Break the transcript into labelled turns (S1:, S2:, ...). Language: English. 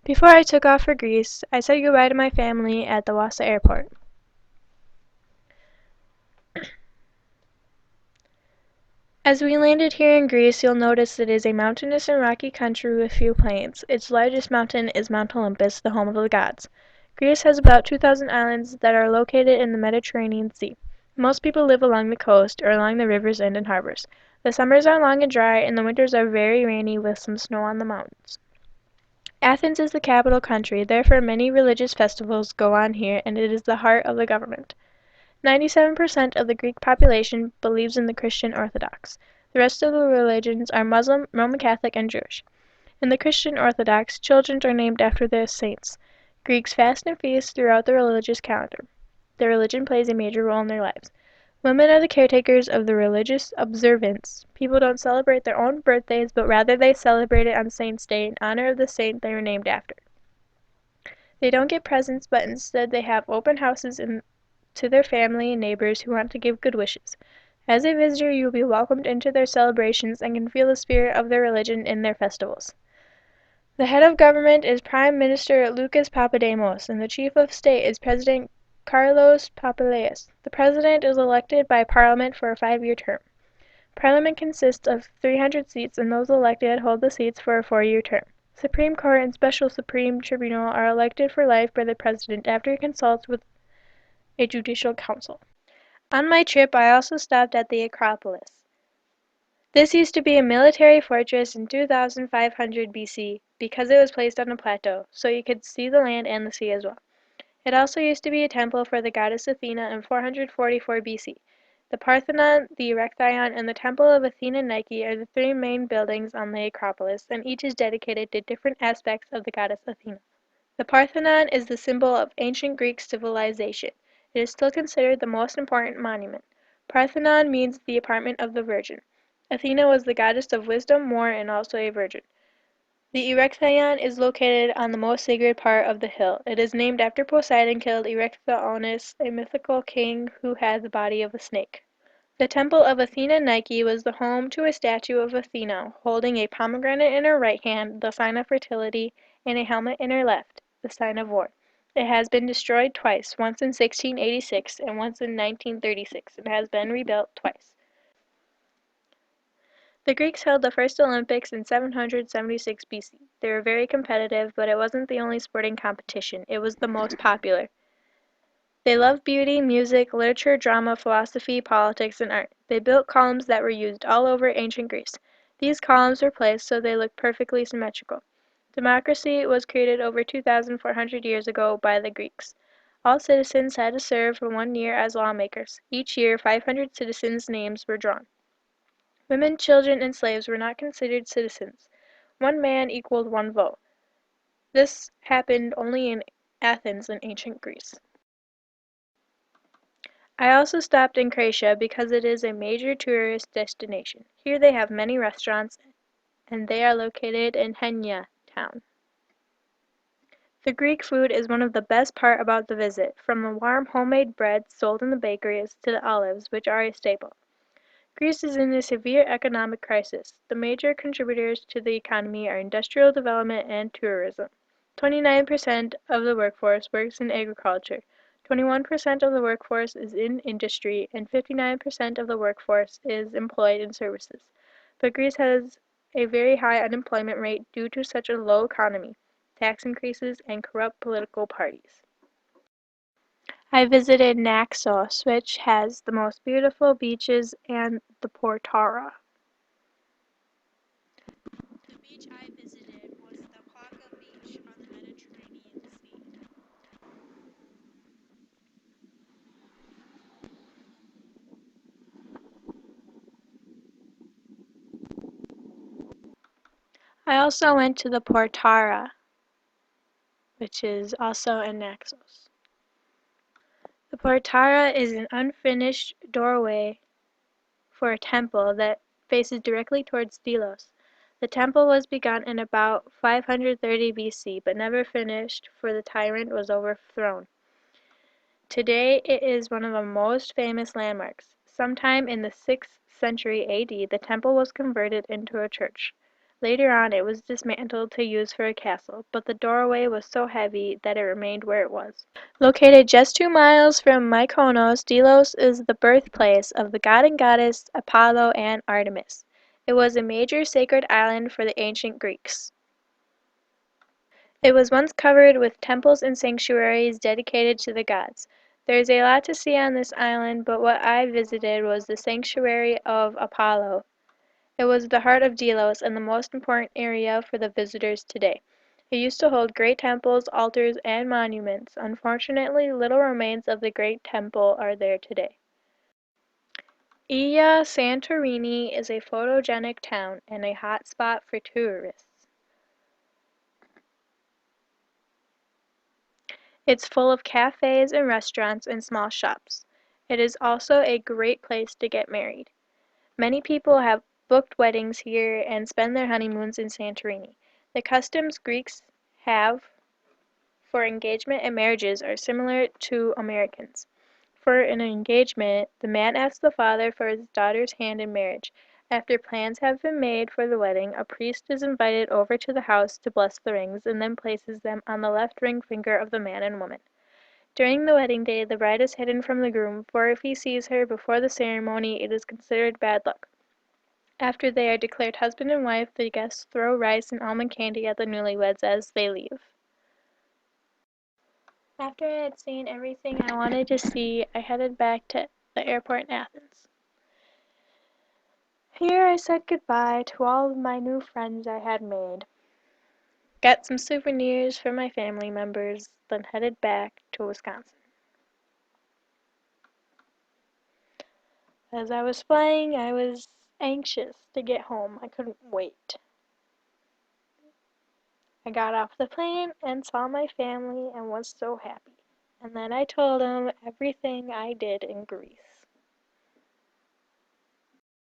S1: Before I took off for Greece, I said goodbye to my family at the Wassa airport. As we landed here in Greece, you'll notice it is a mountainous and rocky country with few plains. Its largest mountain is Mount Olympus, the home of the gods. Greece has about 2,000 islands that are located in the Mediterranean Sea. Most people live along the coast or along the rivers and in harbors. The summers are long and dry, and the winters are very rainy with some snow on the mountains. Athens is the capital country, therefore many religious festivals go on here, and it is the heart of the government. 97% of the Greek population believes in the Christian Orthodox. The rest of the religions are Muslim, Roman Catholic, and Jewish. In the Christian Orthodox, children are named after their saints. Greeks fast and feast throughout the religious calendar. Their religion plays a major role in their lives. Women are the caretakers of the religious observance. People don't celebrate their own birthdays, but rather they celebrate it on Saint's Day in honor of the saint they were named after. They don't get presents, but instead they have open houses to their family and neighbors who want to give good wishes. As a visitor, you will be welcomed into their celebrations and can feel the spirit of their religion in their festivals. The head of government is Prime Minister Lucas Papademos, and the chief of state is President Carlos Papalias. The president is elected by Parliament for a 5-year term. Parliament consists of 300 seats, and those elected hold the seats for a 4-year term. Supreme Court and Special Supreme Tribunal are elected for life by the president after he consults with a judicial council. On my trip, I also stopped at the Acropolis. This used to be a military fortress in 2500 BC because it was placed on a plateau, so you could see the land and the sea as well. It also used to be a temple for the goddess Athena in 444 BC. The Parthenon, the Erechtheion, and the Temple of Athena Nike are the three main buildings on the Acropolis, and each is dedicated to different aspects of the goddess Athena. The Parthenon is the symbol of ancient Greek civilization. It is still considered the most important monument. Parthenon means the apartment of the Virgin. Athena was the goddess of wisdom, war, and also a virgin. The Erechtheion is located on the most sacred part of the hill. It is named after Poseidon killed Erectheonis, a mythical king who had the body of a snake. The Temple of Athena Nike was the home to a statue of Athena holding a pomegranate in her right hand, the sign of fertility, and a helmet in her left, the sign of war. It has been destroyed twice, once in 1686 and once in 1936, and has been rebuilt twice. The Greeks held the first Olympics in 776 BC. They were very competitive, but it wasn't the only sporting competition. It was the most popular. They loved beauty, music, literature, drama, philosophy, politics, and art. They built columns that were used all over ancient Greece. These columns were placed so they looked perfectly symmetrical. Democracy was created over 2,400 years ago by the Greeks. All citizens had to serve for 1 year as lawmakers. Each year, 500 citizens' names were drawn. Women, children, and slaves were not considered citizens. One man equaled one vote. This happened only in Athens in ancient Greece. I also stopped in Croatia because it is a major tourist destination. Here they have many restaurants, and they are located in Henia town. The Greek food is one of the best part about the visit, from the warm homemade bread sold in the bakeries to the olives, which are a staple. Greece is in a severe economic crisis. The major contributors to the economy are industrial development and tourism. 29% of the workforce works in agriculture, 21% of the workforce is in industry, and 59% of the workforce is employed in services. But Greece has a very high unemployment rate due to such a low economy, tax increases, and corrupt political parties. I visited Naxos, which has the most beautiful beaches, and the Portara. The beach I visited was the Plaka Beach on the Mediterranean Sea. I also went to the Portara, which is also in Naxos. The Portara is an unfinished doorway for a temple that faces directly towards Delos. The temple was begun in about 530 BC, but never finished, for the tyrant was overthrown. Today it is one of the most famous landmarks. Sometime in the 6th century AD, the temple was converted into a church. Later on it was dismantled to use for a castle, but the doorway was so heavy that it remained where it was. Located just 2 miles from Mykonos, Delos is the birthplace of the god and goddess Apollo and Artemis. It was a major sacred island for the ancient Greeks. It was once covered with temples and sanctuaries dedicated to the gods. There is a lot to see on this island, but what I visited was the sanctuary of Apollo. It was the heart of Delos and the most important area for the visitors today. It used to hold great temples, altars, and monuments. Unfortunately, little remains of the great temple are there today. Ilha Santorini is a photogenic town and a hot spot for tourists. It's full of cafes and restaurants and small shops. It is also a great place to get married. Many people have booked weddings here and spend their honeymoons in Santorini. The customs Greeks have for engagement and marriages are similar to Americans. For an engagement, the man asks the father for his daughter's hand in marriage. After plans have been made for the wedding, a priest is invited over to the house to bless the rings and then places them on the left ring finger of the man and woman. During the wedding day, the bride is hidden from the groom, for if he sees her before the ceremony, it is considered bad luck. After they are declared husband and wife, the guests throw rice and almond candy at the newlyweds as they leave. After I had seen everything I wanted to see, I headed back to the airport in Athens. Here I said goodbye to all of my new friends I had made, got some souvenirs for my family members, then headed back to Wisconsin. As I was flying, I was anxious to get home. I couldn't wait. I got off the plane and saw my family and was so happy. And then I told them everything I did in Greece.